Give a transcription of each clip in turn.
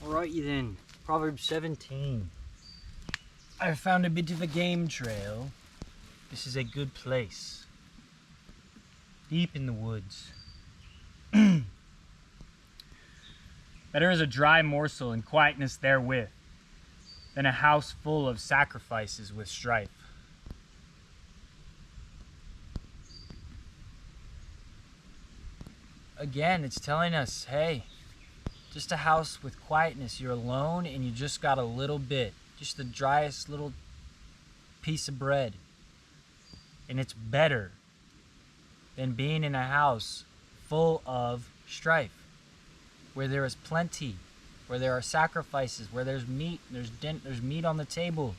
Alrighty then, Proverbs 17. I found a bit of a game trail. This is a good place. Deep in the woods. Better is a dry morsel and quietness therewith than a house full of sacrifices with strife. Again, it's telling us, hey, just a house with quietness. You're alone and you just got a little bit, just the driest little piece of bread. And it's better than being in a house full of strife, where there is plenty, where there are sacrifices, where there's meat, there's meat on the table.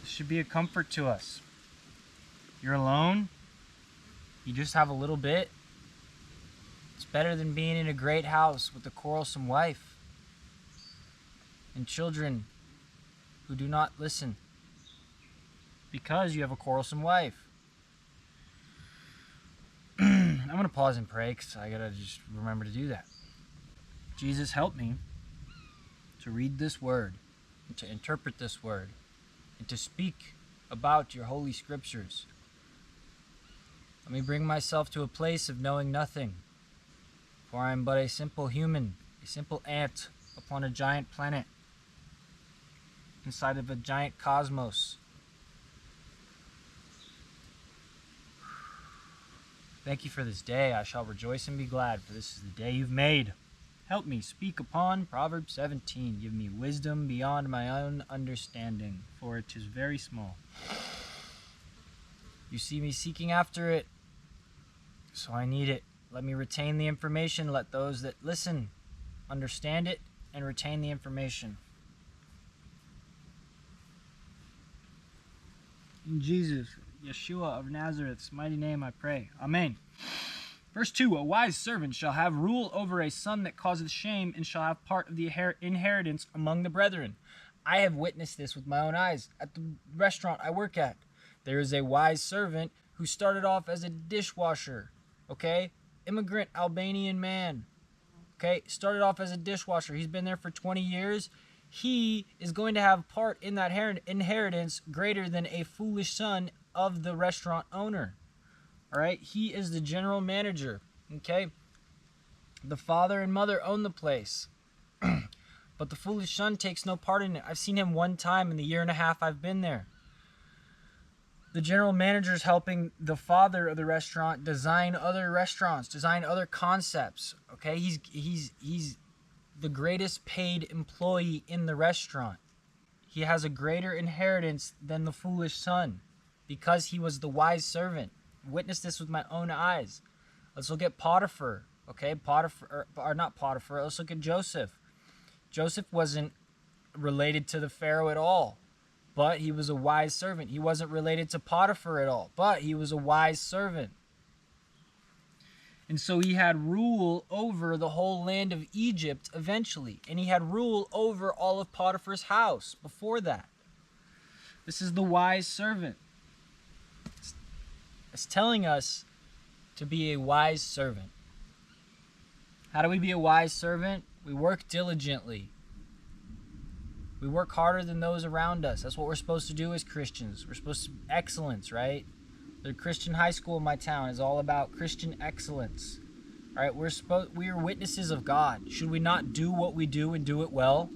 This should be a comfort to us. You're alone, you just have a little bit. It's better than being in a great house with a quarrelsome wife and children who do not listen because you have a quarrelsome wife. I'm going to pause and pray because I got to just remember to do that. Jesus, help me to read this word, and to interpret this word, and to speak about your holy scriptures. Let me bring myself to a place of knowing nothing, for I am but a simple human, a simple ant upon a giant planet, inside of a giant cosmos. Thank you for this day. I shall rejoice and be glad, for this is the day you've made. Help me speak upon Proverbs 17. Give me wisdom beyond my own understanding, for it is very small. You see me seeking after it, so I need it. Let me retain the information. Let those that listen understand it and retain the information. In Jesus, Yeshua of Nazareth's mighty name I pray. Amen. Verse 2, a wise servant shall have rule over a son that causeth shame, and shall have part of the inheritance among the brethren. I have witnessed this with my own eyes at the restaurant I work at. There is a wise servant who started off as a dishwasher, okay? Immigrant Albanian man, okay? Started off as a dishwasher. He's been there for 20 years. He is going to have part in that inheritance greater than a foolish son of the restaurant owner, all right? He is the general manager, okay? The father and mother own the place, but the foolish son takes no part in it. I've seen him one time in the year and a half I've been there. The general manager is helping the father of the restaurant design other restaurants, design other concepts. Okay, he's the greatest paid employee in the restaurant. He has a greater inheritance than the foolish son because he was the wise servant. Witnessed this with my own eyes. Let's look at Potiphar. Okay, not Potiphar. Let's look at Joseph. Joseph wasn't related to the Pharaoh at all, but he was a wise servant. He wasn't related to Potiphar at all, but he was a wise servant. And so he had rule over the whole land of Egypt eventually. And he had rule over all of Potiphar's house before that. This is the wise servant. It's telling us to be a wise servant. How do we be a wise servant? We work diligently. We work harder than those around us. That's what we're supposed to do as Christians. We're supposed to excellence, right? The Christian high school in my town is all about Christian excellence. All right, we are witnesses of God. Should we not do what we do and do it well?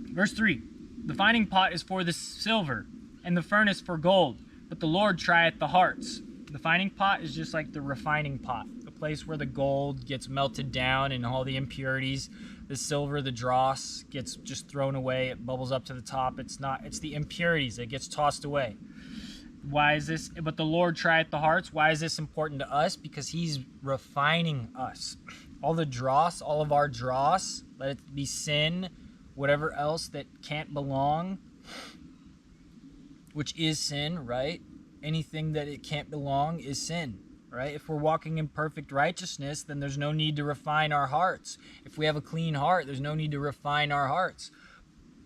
Verse 3, the finding pot is for the silver, and the furnace for gold, but the Lord trieth the hearts. The finding pot is just like the refining pot, the place where the gold gets melted down and all the impurities. The silver, the dross, gets just thrown away. It bubbles up to the top. It's the impurities that gets tossed away. Why is this? But the Lord trieth the hearts. Why is this important to us? Because he's refining us. All the dross, all of our dross, let it be sin, whatever else that can't belong, which is sin, right? Anything that it can't belong is sin, right? If we're walking in perfect righteousness, then there's no need to refine our hearts. If we have a clean heart, there's no need to refine our hearts.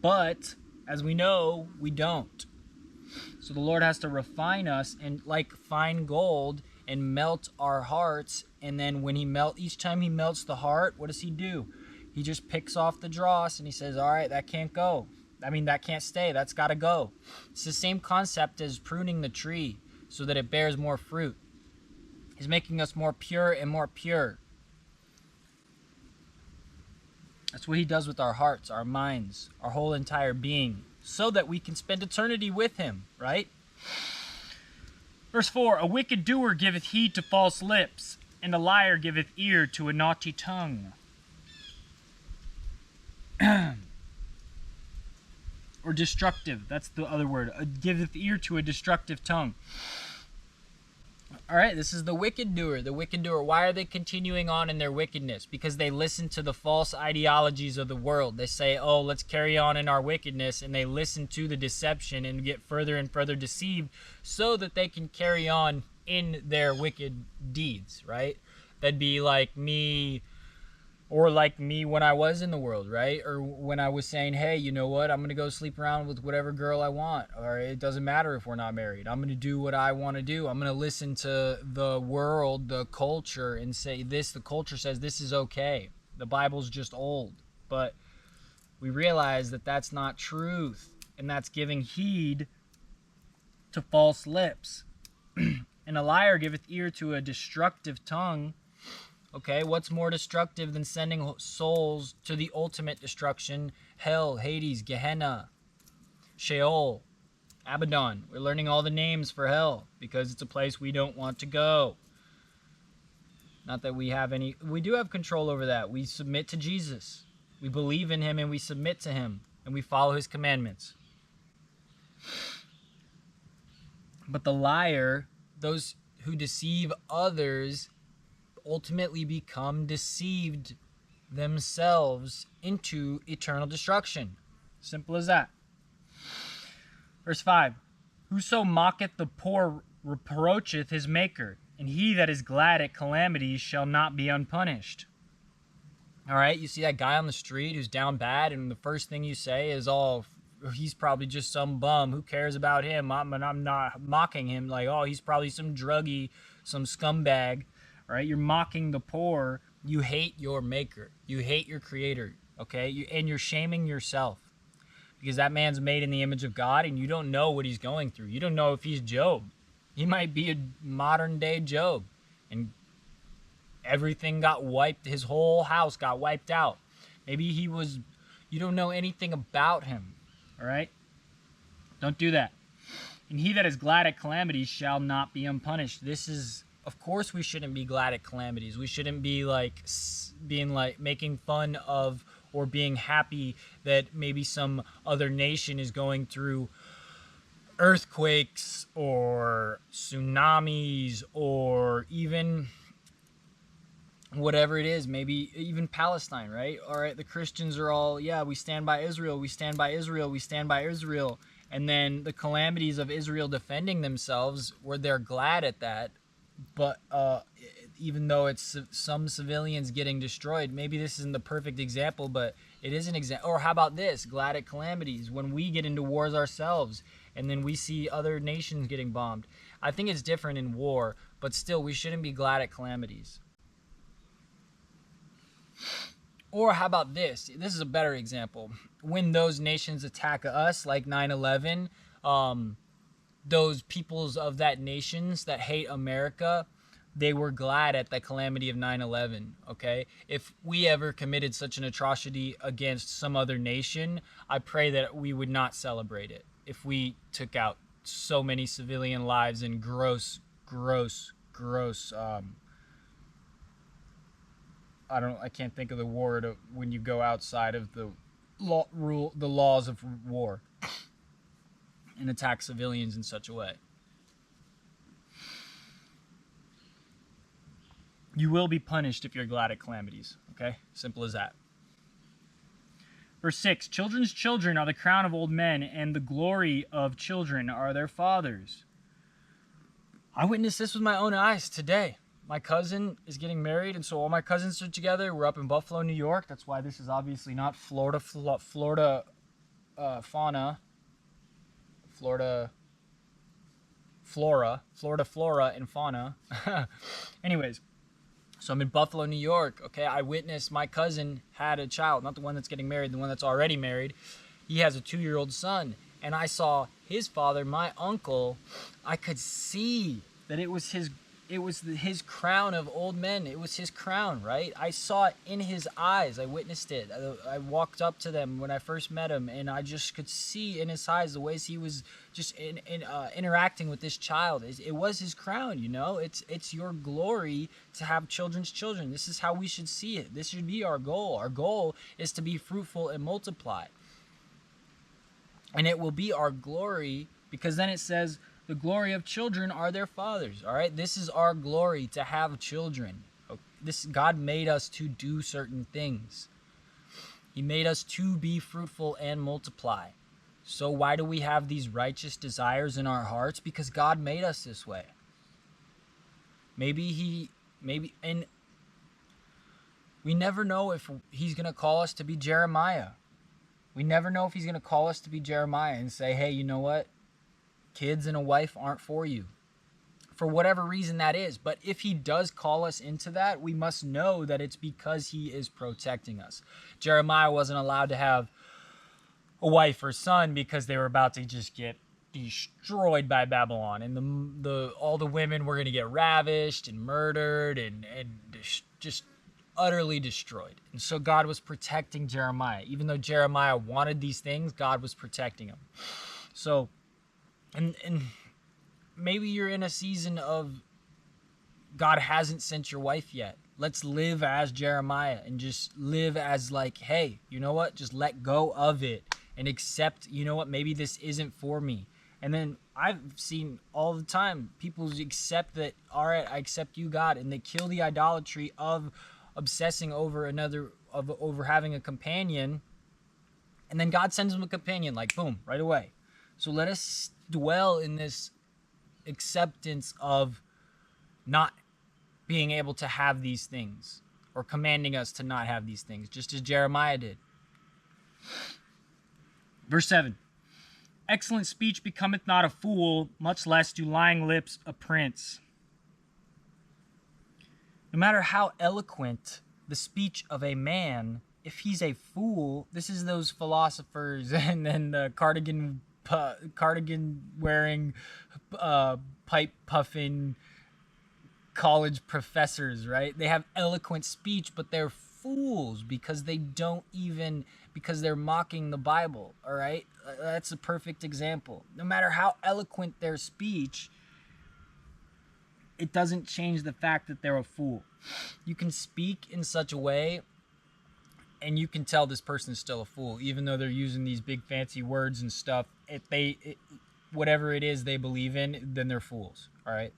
But, as we know, we don't. So the Lord has to refine us and like fine gold and melt our hearts. And then when each time he melts the heart, what does he do? He just picks off the dross and he says, all right, that can't go. That can't stay. That's got to go. It's the same concept as pruning the tree so that it bears more fruit. He's making us more pure and more pure. That's what he does with our hearts, our minds, our whole entire being, so that we can spend eternity with him, right? Verse 4, a wicked doer giveth heed to false lips, and a liar giveth ear to a naughty tongue. Or destructive, that's the other word. Giveth ear to a destructive tongue. All right, this is the wicked doer. The wicked doer. Why are they continuing on in their wickedness? Because they listen to the false ideologies of the world. They say, oh, let's carry on in our wickedness, and they listen to the deception and get further and further deceived so that they can carry on in their wicked deeds, right? That'd be like me, or like me when I was in the world, right? Or when I was saying, hey, you know what? I'm going to go sleep around with whatever girl I want. Or it doesn't matter if we're not married. I'm going to do what I want to do. I'm going to listen to the world, the culture, and say this. The culture says this is okay. The Bible's just old. But we realize that that's not truth. And that's giving heed to false lips. And a liar giveth ear to a destructive tongue. Okay, what's more destructive than sending souls to the ultimate destruction? Hell, Hades, Gehenna, Sheol, Abaddon. We're learning all the names for hell because it's a place we don't want to go. Not that we have any, we do have control over that. We submit to Jesus. We believe in him and we submit to him and we follow his commandments. But the liar, those who deceive others, ultimately become deceived themselves into eternal destruction. Simple as that. Verse 5, whoso mocketh the poor reproacheth his maker, and he that is glad at calamities shall not be unpunished. All right, you see that guy on the street who's down bad, and the first thing you say is, oh, he's probably just some bum. Who cares about him? I'm not mocking him like, oh, he's probably some druggie, some scumbag. Right? You're mocking the poor. You hate your maker. You hate your creator. Okay? And you're shaming yourself because that man's made in the image of God and you don't know what he's going through. You don't know if he's Job. He might be a modern day Job and everything got wiped. His whole house got wiped out. Maybe you don't know anything about him. All right? Don't do that. And he that is glad at calamities shall not be unpunished. This is, of course, we shouldn't be glad at calamities. We shouldn't be making fun of or being happy that maybe some other nation is going through earthquakes or tsunamis or even whatever it is, maybe even Palestine, right? All right, the Christians are all, yeah, we stand by Israel, we stand by Israel, we stand by Israel. And then the calamities of Israel defending themselves, where they're glad at that. But even though it's some civilians getting destroyed, maybe this isn't the perfect example, but it is an example. Or how about this? Glad at calamities. When we get into wars ourselves and then we see other nations getting bombed. I think it's different in war, but still we shouldn't be glad at calamities. Or how about this? This is a better example. When those nations attack us, like 9/11, those peoples of that nations that hate America, they were glad at the calamity of 9/11, okay? If we ever committed such an atrocity against some other nation, I pray that we would not celebrate it. If we took out so many civilian lives in gross, I can't think of the word when you go outside of the laws of war and attack civilians in such a way. You will be punished if you're glad at calamities, okay? Simple as that. Verse 6, children's children are the crown of old men, and the glory of children are their fathers. I witnessed this with my own eyes today. My cousin is getting married, and so all my cousins are together. We're up in Buffalo, New York. That's why this is obviously not Florida fauna. Florida Florida flora and fauna. Anyways, so I'm in Buffalo, New York. Okay, I witnessed my cousin had a child, not the one that's getting married, the one that's already married. He has a 2-year-old son, and I saw his father, my uncle. I could see that it was his crown of old men. It was his crown, right? I saw it in his eyes. I witnessed it. I walked up to them when I first met him, and I just could see in his eyes the ways he was just interacting with this child. It was his crown, you know? It's your glory to have children's children. This is how we should see it. This should be our goal. Our goal is to be fruitful and multiply. And it will be our glory, because then it says, the glory of children are their fathers. All right, this is our glory, to have children. God made us to do certain things. He made us to be fruitful and multiply. So why do we have these righteous desires in our hearts? Because God made us this way. And we never know if he's going to call us to be Jeremiah. We never know if he's going to call us to be Jeremiah and say, hey, you know what? Kids and a wife aren't for you, for whatever reason that is. But if he does call us into that, we must know that it's because he is protecting us. Jeremiah wasn't allowed to have a wife or son because they were about to just get destroyed by Babylon, and all the women were going to get ravished and murdered and just utterly destroyed. And so God was protecting Jeremiah. Even though Jeremiah wanted these things, God was protecting him. So And maybe you're in a season of God hasn't sent your wife yet. Let's live as Jeremiah and just live as like, hey, you know what? Just let go of it and accept, you know what? Maybe this isn't for me. And then I've seen all the time people accept that, all right, I accept you, God, and they kill the idolatry of obsessing over over having a companion. And then God sends them a companion, like, boom, right away. So let us dwell in this acceptance of not being able to have these things, or commanding us to not have these things, just as Jeremiah did. Verse 7. Excellent speech becometh not a fool, much less do lying lips a prince. No matter how eloquent the speech of a man, if he's a fool, this is those philosophers and then the cardigan wearing, pipe puffing college professors, right? They have eloquent speech, but they're fools because they're mocking the Bible. All right, that's a perfect example. No matter how eloquent their speech, it doesn't change the fact that they're a fool. You can speak in such a way and you can tell this person is still a fool, even though they're using these big fancy words and stuff. Whatever it is they believe in, then they're fools. All right.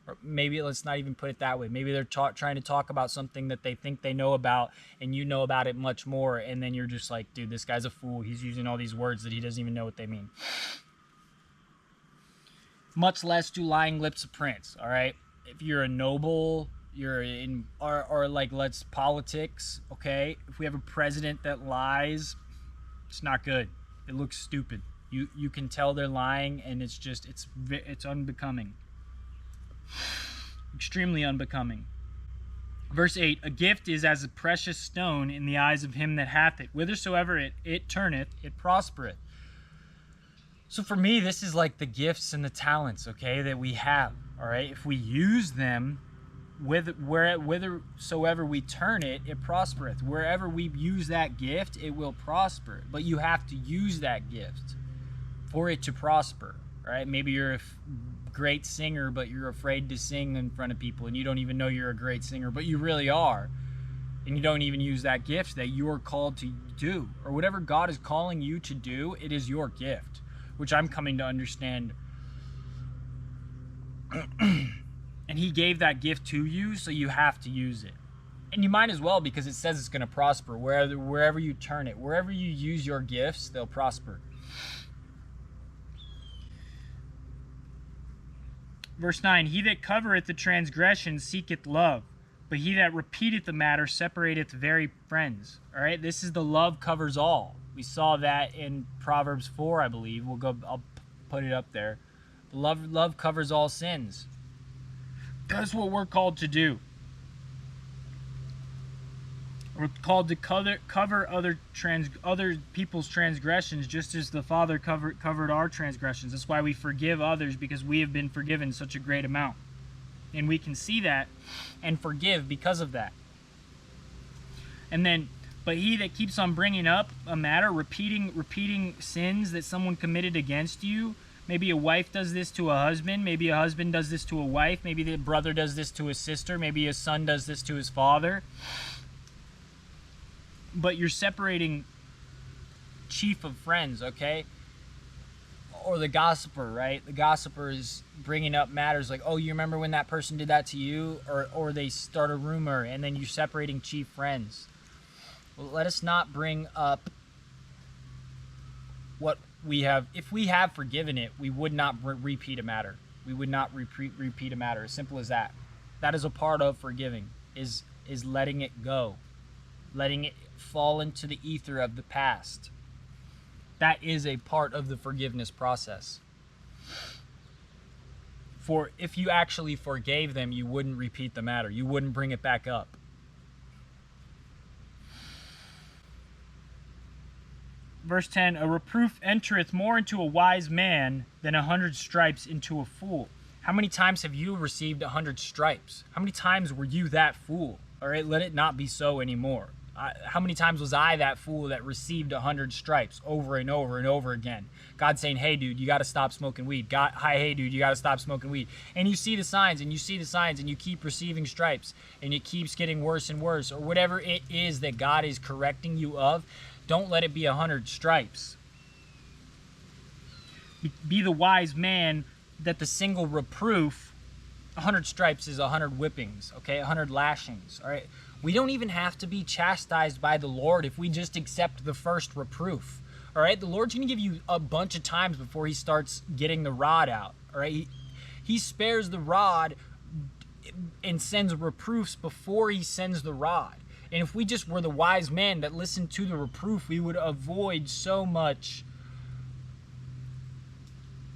Or maybe let's not even put it that way. Maybe they're trying to talk about something that they think they know about, and you know about it much more, and then you're just like, dude, this guy's a fool. He's using all these words that he doesn't even know what they mean. Much less do lying lips a prince. All right. If you're a noble, you're in, or like, let's politics. Okay. If we have a president that lies, it's not good. It looks stupid. You can tell they're lying, and it's unbecoming. Extremely unbecoming. Verse 8, a gift is as a precious stone in the eyes of him that hath it. Whithersoever it turneth, it prospereth. So for me, this is like the gifts and the talents, okay, that we have. All right, if we use them, whithersoever we turn it, it prospereth. Wherever we use that gift, it will prosper. But you have to use that gift for it to prosper. All right, maybe you're a great singer, but you're afraid to sing in front of people, and you don't even know you're a great singer, but you really are, and you don't even use that gift that you're called to do, or whatever God is calling you to do. It is your gift, which I'm coming to understand. And he gave that gift to you, so you have to use it, and you might as well, because it says it's going to prosper wherever you turn it. Wherever you use your gifts, they'll prosper. Verse 9, he that covereth the transgression seeketh love, but he that repeateth the matter separateth very friends. All right, this is the love covers all. We saw that in Proverbs 4, I believe. I'll put it up there. I Love covers all sins. That's what we're called to do. We're called to cover other people's transgressions, just as the Father covered our transgressions. That's why we forgive others, because we have been forgiven such a great amount. And we can see that and forgive because of that. And then, but he that keeps on bringing up a matter, repeating sins that someone committed against you. Maybe a wife does this to a husband. Maybe a husband does this to a wife. Maybe the brother does this to his sister. Maybe a son does this to his father. But you're separating chief of friends, okay? Or the gossiper, right? The gossiper is bringing up matters like, oh, you remember when that person did that to you? Or they start a rumor, and then you're separating chief friends. Well, let us not bring up what we have. If we have forgiven it, we would not repeat a matter. We would not repeat a matter. As simple as that. That is a part of forgiving, is letting it go. Letting it fall into the ether of the past. That is a part of the forgiveness process. For if you actually forgave them, you wouldn't repeat the matter. You wouldn't bring it back up. Verse 10, a reproof entereth more into a wise man than 100 stripes into a fool. How many times have you received 100 stripes? How many times were you that fool? All right, let it not be so anymore. How many times was I that fool that received 100 stripes over and over and over again? God saying, hey, dude, you got to stop smoking weed. Hey, dude, you got to stop smoking weed. And you see the signs, and you see the signs, and you keep receiving stripes, and it keeps getting worse and worse, or whatever it is that God is correcting you of. Don't let it be 100 stripes. Be the wise man that the single reproof, 100 stripes is 100 whippings, okay, 100 lashings, all right? We don't even have to be chastised by the Lord if we just accept the first reproof, all right? The Lord's going to give you a bunch of times before he starts getting the rod out, all right? He spares the rod and sends reproofs before he sends the rod. And if we just were the wise man that listened to the reproof, we would avoid so much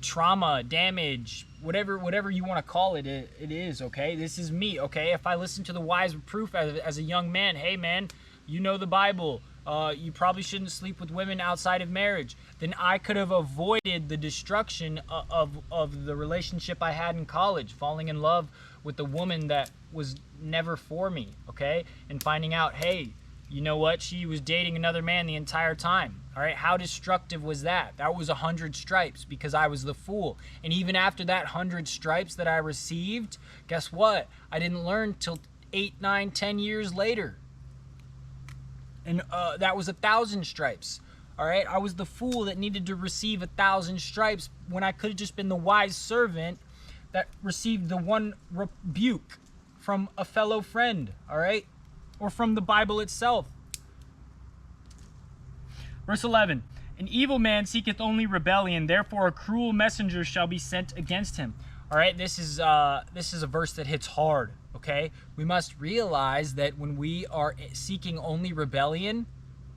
trauma, damage, whatever you want to call it, it is, okay? This is me, okay? If I listen to the wise reproof as a young man, hey, man, you know the Bible. You probably shouldn't sleep with women outside of marriage. Then I could have avoided the destruction of the relationship I had in college, falling in love with a woman that was never for me, okay? And finding out, hey, you know what? She was dating another man the entire time. All right, how destructive was that? That was 100 stripes because I was the fool. And even after that 100 stripes that I received, guess what? I didn't learn till 8, 9, 10 years later. And that was 1,000 stripes. All right, I was the fool that needed to receive 1,000 stripes when I could have just been the wise servant that received the one rebuke from a fellow friend, all right? Or from the Bible itself. Verse 11, an evil man seeketh only rebellion, therefore a cruel messenger shall be sent against him. All right, this is a verse that hits hard, okay? We must realize that when we are seeking only rebellion,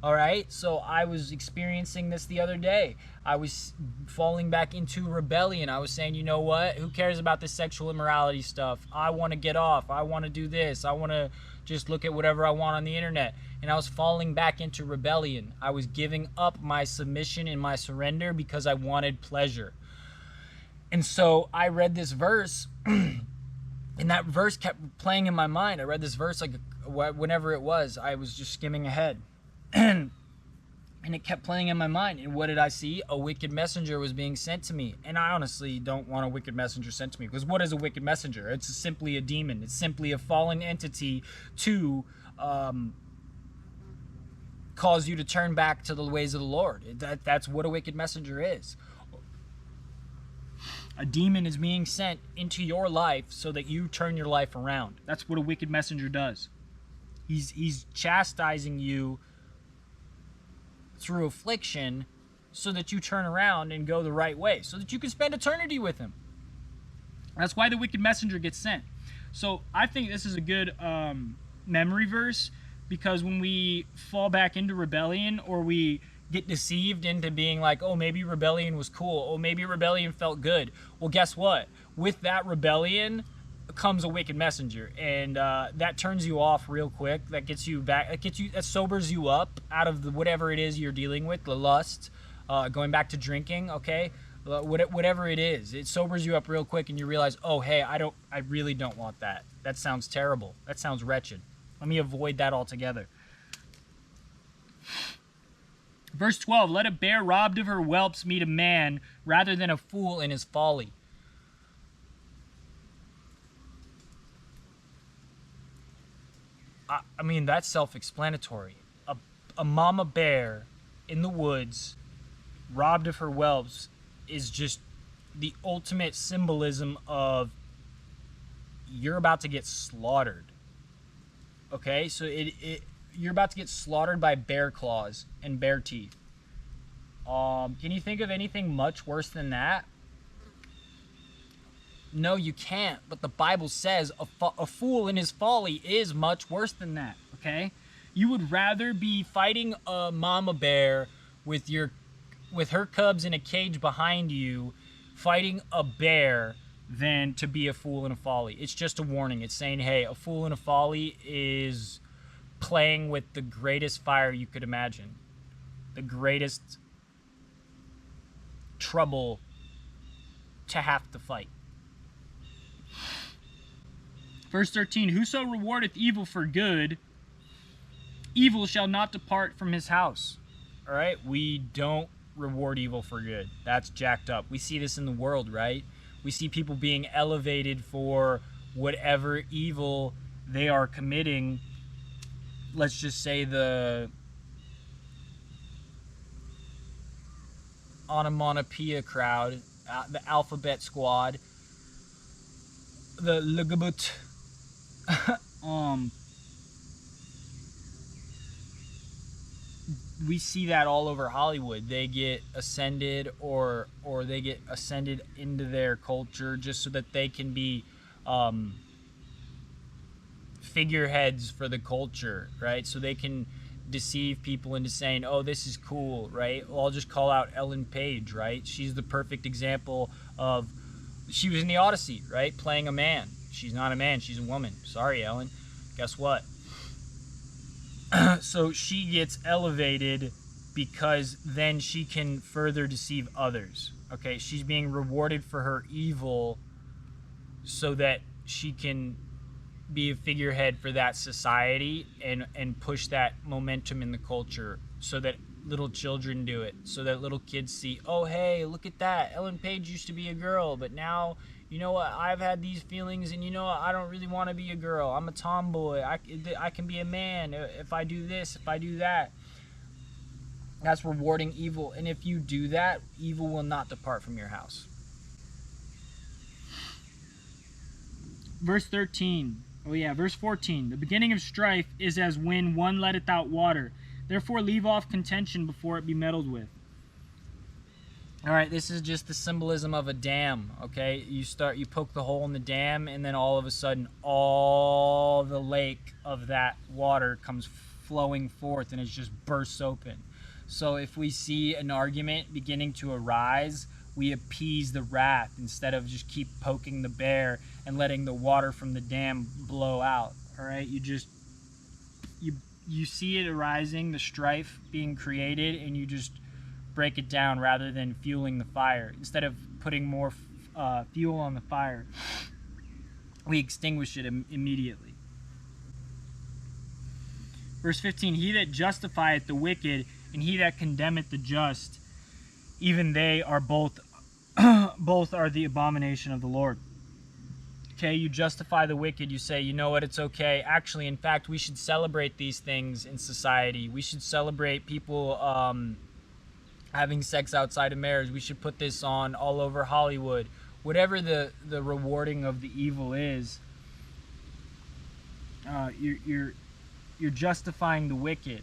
all right, so I was experiencing this the other day. I was falling back into rebellion. I was saying, you know what? Who cares about this sexual immorality stuff? I want to get off. I want to do this. I want to just look at whatever I want on the internet. And I was falling back into rebellion. I was giving up my submission and my surrender because I wanted pleasure. And so I read this verse, and that verse kept playing in my mind. I read this verse like whenever it was. I was just skimming ahead. And it kept playing in my mind. And what did I see? A wicked messenger was being sent to me. And I honestly don't want a wicked messenger sent to me. Because what is a wicked messenger? It's simply a demon. It's simply a fallen entity to cause you to turn back to the ways of the Lord. That's what a wicked messenger is. A demon is being sent into your life so that you turn your life around. That's what a wicked messenger does. He's chastising you through affliction so that you turn around and go the right way, so that you can spend eternity with him. That's why the wicked messenger gets sent. So I think this is a good memory verse, because when we fall back into rebellion or we get deceived into being like, oh, maybe rebellion was cool. Oh, maybe rebellion felt good. Well, guess what? With that rebellion comes a wicked messenger, and that turns you off real quick. That gets you back. That sobers you up out of whatever it is you're dealing with, the lust, going back to drinking. Okay, whatever it is, it sobers you up real quick, and you realize, oh, hey, I really don't want that. That sounds terrible. That sounds wretched. Let me avoid that altogether. Verse 12, let a bear robbed of her whelps meet a man rather than a fool in his folly. I mean, that's self-explanatory. A mama bear in the woods, robbed of her whelps, is just the ultimate symbolism of you're about to get slaughtered. Okay, so you're about to get slaughtered by bear claws and bear teeth. Can you think of anything much worse than that? No, you can't. But the Bible says a fool in his folly is much worse than that. Okay, you would rather be fighting a mama bear with her cubs in a cage behind you, fighting a bear, than to be a fool in a folly. It's just a warning. It's saying, hey, a fool in a folly is playing with the greatest fire you could imagine, the greatest trouble to have to fight. Verse 13, whoso rewardeth evil for good, evil shall not depart from his house. All right, we don't reward evil for good. That's jacked up. We see this in the world, right? We see people being elevated for whatever evil they are committing. Let's just say the onomatopoeia crowd, the alphabet squad, the Ligabut. We see that all over Hollywood. They get ascended or they get ascended into their culture just so that they can be figureheads for the culture, right? So they can deceive people into saying, oh, this is cool, right? Well, I'll just call out Ellen Page, right? She's the perfect example of, she was in the Odyssey, right? Playing a man. She's not a man, she's a woman. Sorry, Ellen. Guess what? So she gets elevated because then she can further deceive others. Okay, she's being rewarded for her evil so that she can be a figurehead for that society and push that momentum in the culture so that little children do it, so that little kids see, oh, hey, look at that. Ellen Page used to be a girl, but now, you know what, I've had these feelings, and you know what, I don't really want to be a girl. I'm a tomboy. I can be a man if I do this, if I do that. That's rewarding evil. And if you do that, evil will not depart from your house. Verse 13. Oh yeah, verse 14. The beginning of strife is as when one letteth out water. Therefore leave off contention before it be meddled with. All right, this is just the symbolism of a dam, okay? You poke the hole in the dam, and then all of a sudden, all the lake of that water comes flowing forth, and it just bursts open. So if we see an argument beginning to arise, we appease the wrath instead of just keep poking the bear and letting the water from the dam blow out, all right? You see it arising, the strife being created, and you just break it down rather than fueling the fire. Instead of putting more fuel on the fire, we extinguish it immediately. Verse 15, he that justifieth the wicked and he that condemneth the just, even they are both are the abomination of the Lord. Okay, you justify the wicked, you say, you know what, it's okay. Actually, in fact, we should celebrate these things in society. We should celebrate people having sex outside of marriage. We should put this on all over Hollywood. Whatever the rewarding of the evil is, you're justifying the wicked.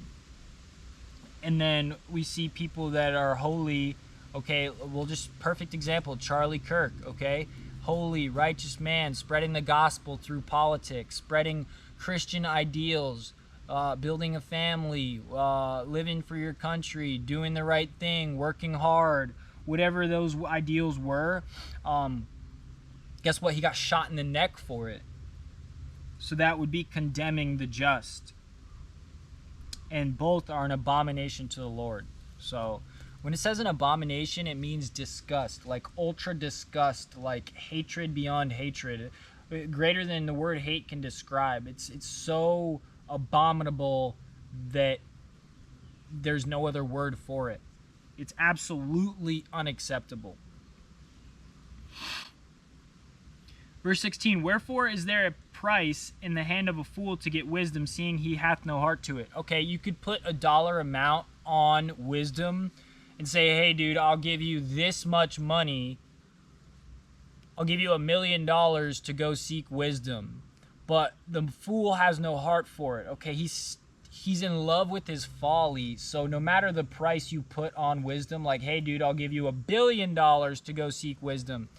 And then we see people that are holy. Okay, well, just perfect example, Charlie Kirk, okay? Holy, righteous man, spreading the gospel through politics, spreading Christian ideals, building a family, living for your country, doing the right thing, working hard, whatever those ideals were, guess what? He got shot in the neck for it. So that would be condemning the just. And both are an abomination to the Lord. So when it says an abomination, it means disgust, like ultra disgust, like hatred beyond hatred, greater than the word hate can describe. It's so abominable that there's no other word for it. It's absolutely unacceptable. Verse 16, wherefore is there a price in the hand of a fool to get wisdom, seeing he hath no heart to it? Okay, you could put a dollar amount on wisdom and say, hey, dude, I'll give you this much money. I'll give you $1 million to go seek wisdom. But the fool has no heart for it. Okay, he's in love with his folly. So no matter the price you put on wisdom, like, hey, dude, I'll give you $1 billion to go seek wisdom.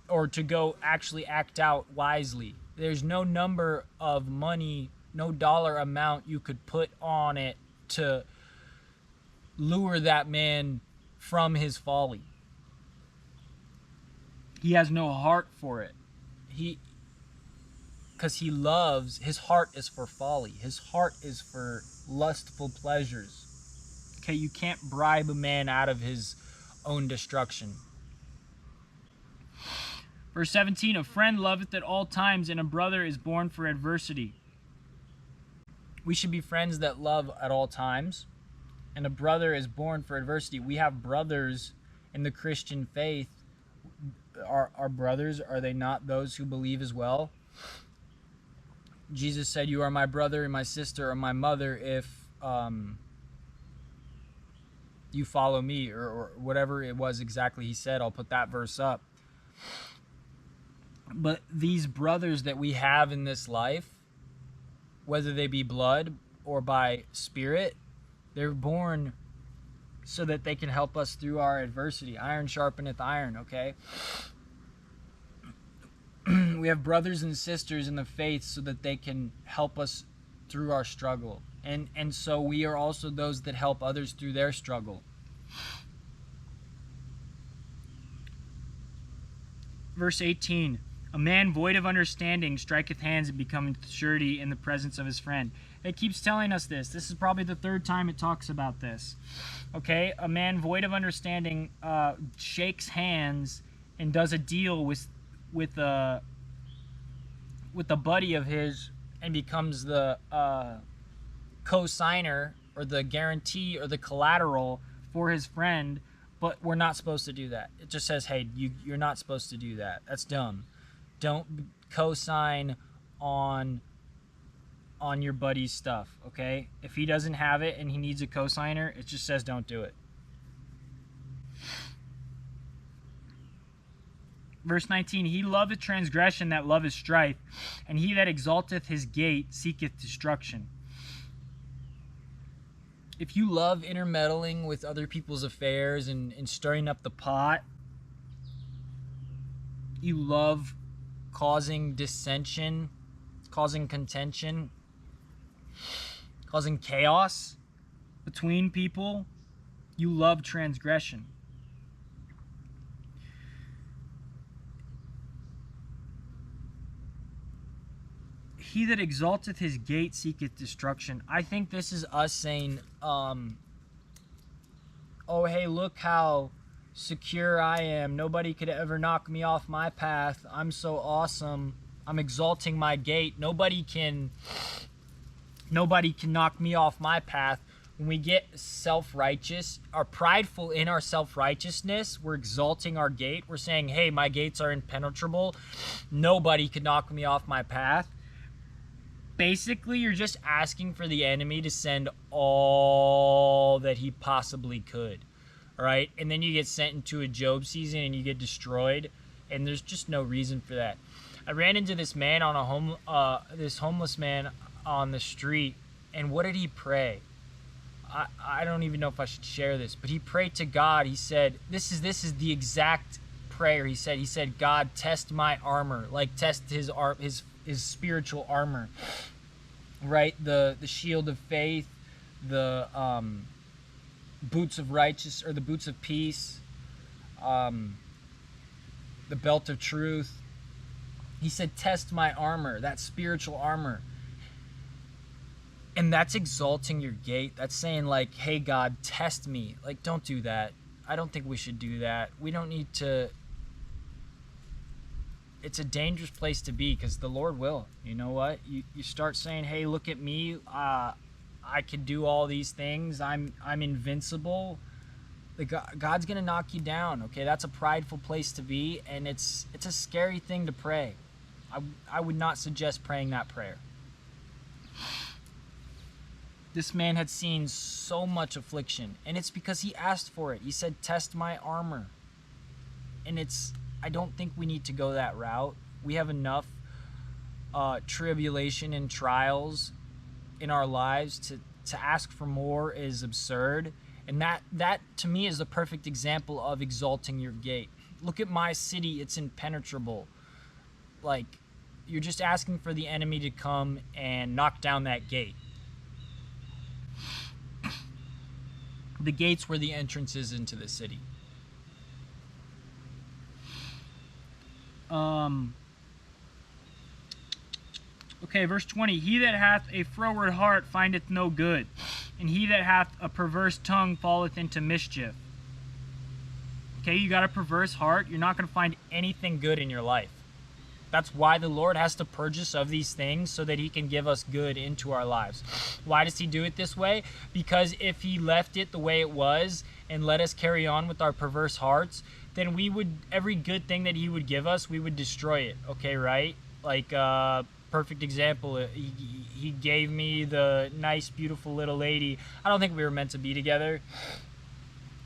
Or to go actually act out wisely. There's no number of money, no dollar amount you could put on it to lure that man from his folly. He has no heart for it. Because he loves, his heart is for folly. His heart is for lustful pleasures. Okay, you can't bribe a man out of his own destruction. Verse 17, a friend loveth at all times, and a brother is born for adversity. We should be friends that love at all times, and a brother is born for adversity. We have brothers in the Christian faith. Our brothers, are they not those who believe as well? Jesus said, you are my brother and my sister or my mother if you follow me, or whatever it was exactly he said. I'll put that verse up. But these brothers that we have in this life, whether they be blood or by spirit, they're born so that they can help us through our adversity. Iron sharpeneth iron, okay? We have brothers and sisters in the faith so that they can help us through our struggle. And so we are also those that help others through their struggle. Verse 18, a man void of understanding striketh hands and becometh surety in the presence of his friend. It keeps telling us this. This is probably the third time it talks about this. Okay, a man void of understanding shakes hands and does a deal with a buddy of his and becomes the co-signer or the guarantee or the collateral for his friend. But we're not supposed to do that. It just says, hey, you're not supposed to do that. That's dumb. Don't co-sign on your buddy's stuff, okay? If he doesn't have it and he needs a co-signer, it just says don't do it. Verse 19, he loveth transgression that loveth strife, and he that exalteth his gate seeketh destruction. If you love intermeddling with other people's affairs and stirring up the pot, you love causing dissension, causing contention, causing chaos between people, you love transgression. He that exalteth his gate seeketh destruction. I think this is us saying, oh, hey, look how secure I am. Nobody could ever knock me off my path. I'm so awesome. I'm exalting my gate. Nobody can knock me off my path. When we get self-righteous, are prideful in our self-righteousness, we're exalting our gate. We're saying, hey, my gates are impenetrable. Nobody could knock me off my path. Basically, you're just asking for the enemy to send all that he possibly could. All right? And then you get sent into a Job season and you get destroyed. And there's just no reason for that. I ran into this man on this homeless man on the street. And what did he pray? I don't even know if I should share this, but he prayed to God. He said, this is the exact prayer. He said, God, test my armor, like test his spiritual armor. right? The shield of faith, the boots of righteous, or the boots of peace, the belt of truth. He said, test my armor, that spiritual armor. And that's exalting your gate. That's saying, like, hey, God, test me. Like, don't do that. I don't think we should do that. We don't need to. It's a dangerous place to be, because the Lord will. You know what? You start saying, hey, look at me. I can do all these things. I'm invincible. God's going to knock you down, okay? That's a prideful place to be, and it's a scary thing to pray. I would not suggest praying that prayer. This man had seen so much affliction, and it's because he asked for it. He said, test my armor. And I don't think we need to go that route. We have enough tribulation and trials in our lives. To ask for more is absurd. And that to me is the perfect example of exalting your gate. Look at my city, it's impenetrable. Like, you're just asking for the enemy to come and knock down that gate. The gates were the entrances into the city. Okay, verse 20. He that hath a froward heart findeth no good, and he that hath a perverse tongue falleth into mischief. Okay, you got a perverse heart, you're not going to find anything good in your life. That's why the Lord has to purge us of these things, so that he can give us good into our lives. Why does he do it this way? Because if he left it the way it was and let us carry on with our perverse hearts, then every good thing that he would give us, we would destroy it. Okay, right? Like, perfect example, he gave me the nice, beautiful little lady. I don't think we were meant to be together.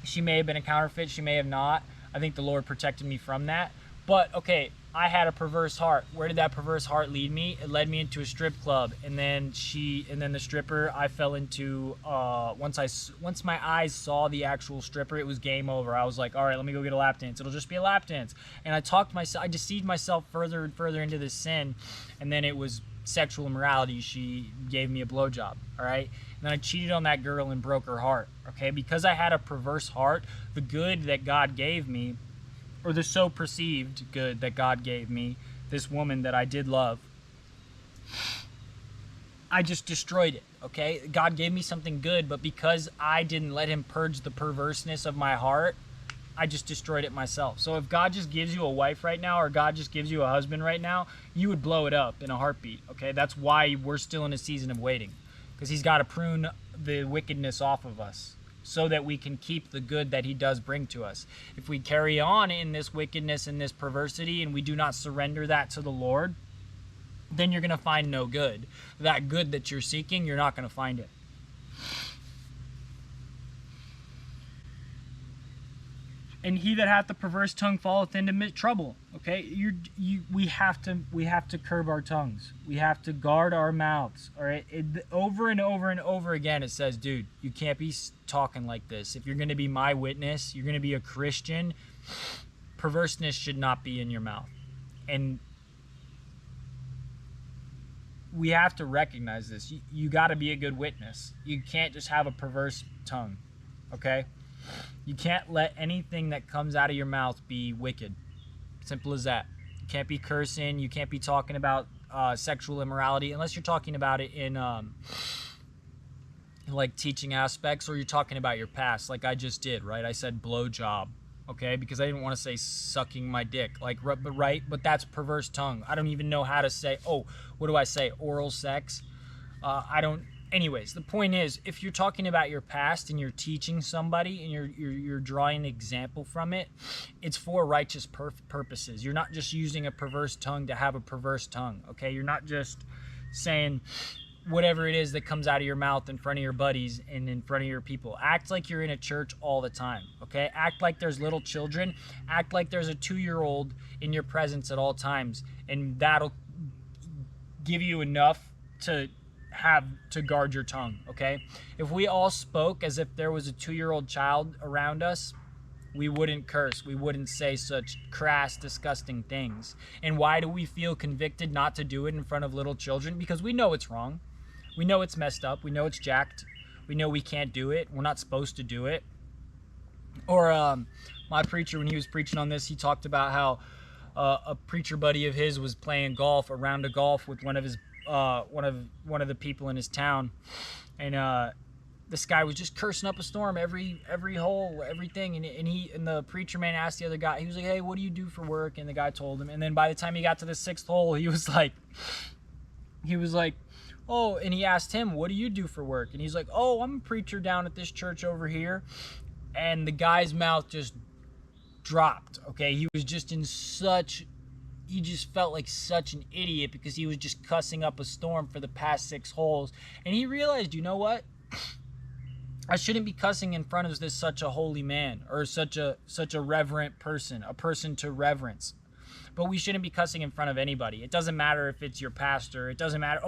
She may have been a counterfeit, she may have not. I think the Lord protected me from that. But, okay, I had a perverse heart. Where did that perverse heart lead me? It led me into a strip club, and then the stripper, I fell into, once my eyes saw the actual stripper, it was game over. I was like, all right, let me go get a lap dance. It'll just be a lap dance. And I deceived myself further and further into this sin, and then it was sexual immorality. She gave me a blowjob, all right? And then I cheated on that girl and broke her heart, okay? Because I had a perverse heart, the good that God gave me, or the so perceived good that God gave me, this woman that I did love, I just destroyed it, okay? God gave me something good, but because I didn't let him purge the perverseness of my heart, I just destroyed it myself. So if God just gives you a wife right now, or God just gives you a husband right now, you would blow it up in a heartbeat, okay? That's why we're still in a season of waiting, because he's got to prune the wickedness off of us, so that we can keep the good that he does bring to us. If we carry on in this wickedness and this perversity, and we do not surrender that to the Lord, then you're going to find no good. That good that you're seeking, you're not going to find it. And he that hath the perverse tongue falleth into trouble. Okay, we have to curb our tongues. We have to guard our mouths. All right, over and over and over again, it says, dude, you can't be talking like this. If you're going to be my witness, you're going to be a Christian. Perverseness should not be in your mouth, and we have to recognize this. You got to be a good witness. You can't just have a perverse tongue. Okay. You can't let anything that comes out of your mouth be wicked. Simple as that. You can't be cursing. You can't be talking about sexual immorality, unless you're talking about it in like teaching aspects, or you're talking about your past, like I just did, right? I said blowjob, okay, because I didn't want to say sucking my dick, like, but that's perverse tongue. I don't even know how to say. Oh, what do I say? Oral sex. I don't. Anyways, the point is, if you're talking about your past and you're teaching somebody and you're drawing an example from it, it's for righteous purposes. You're not just using a perverse tongue to have a perverse tongue, okay? You're not just saying whatever it is that comes out of your mouth in front of your buddies and in front of your people. Act like you're in a church all the time, okay? Act like there's little children. Act like there's a 2-year-old in your presence at all times, and that'll give you enough to guard your tongue, okay? If we all spoke as if there was a 2-year-old child around us, we wouldn't curse. We wouldn't say such crass, disgusting things. And why do we feel convicted not to do it in front of little children? Because we know it's wrong. We know it's messed up. We know it's jacked. We know we can't do it. We're not supposed to do it. Or my preacher, when he was preaching on this, he talked about how a preacher buddy of his was playing golf, a round of golf with one of his one of the people in his town, and this guy was just cursing up a storm every hole, everything, and the preacher man asked the other guy, he was like, hey, what do you do for work? And the guy told him, and then by the time he got to the 6th hole, he was like, oh, and he asked him, what do you do for work? And he's like, oh, I'm a preacher down at this church over here. And the guy's mouth just dropped. Okay, he was just he just felt like such an idiot because he was just cussing up a storm for the past 6 holes. And he realized, you know what? I shouldn't be cussing in front of such a holy man, or such a reverent person, a person to reverence. But we shouldn't be cussing in front of anybody. It doesn't matter if it's your pastor. It doesn't matter,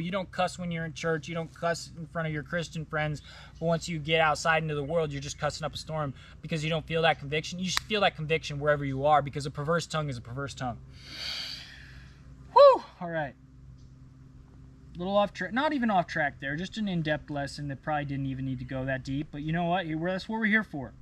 you don't cuss when you're in church. You don't cuss in front of your Christian friends. But once you get outside into the world, you're just cussing up a storm because you don't feel that conviction. You should feel that conviction wherever you are, because a perverse tongue is a perverse tongue. Whew! All right. A little off track. Not even off track there. Just an in-depth lesson that probably didn't even need to go that deep. But you know what? That's what we're here for.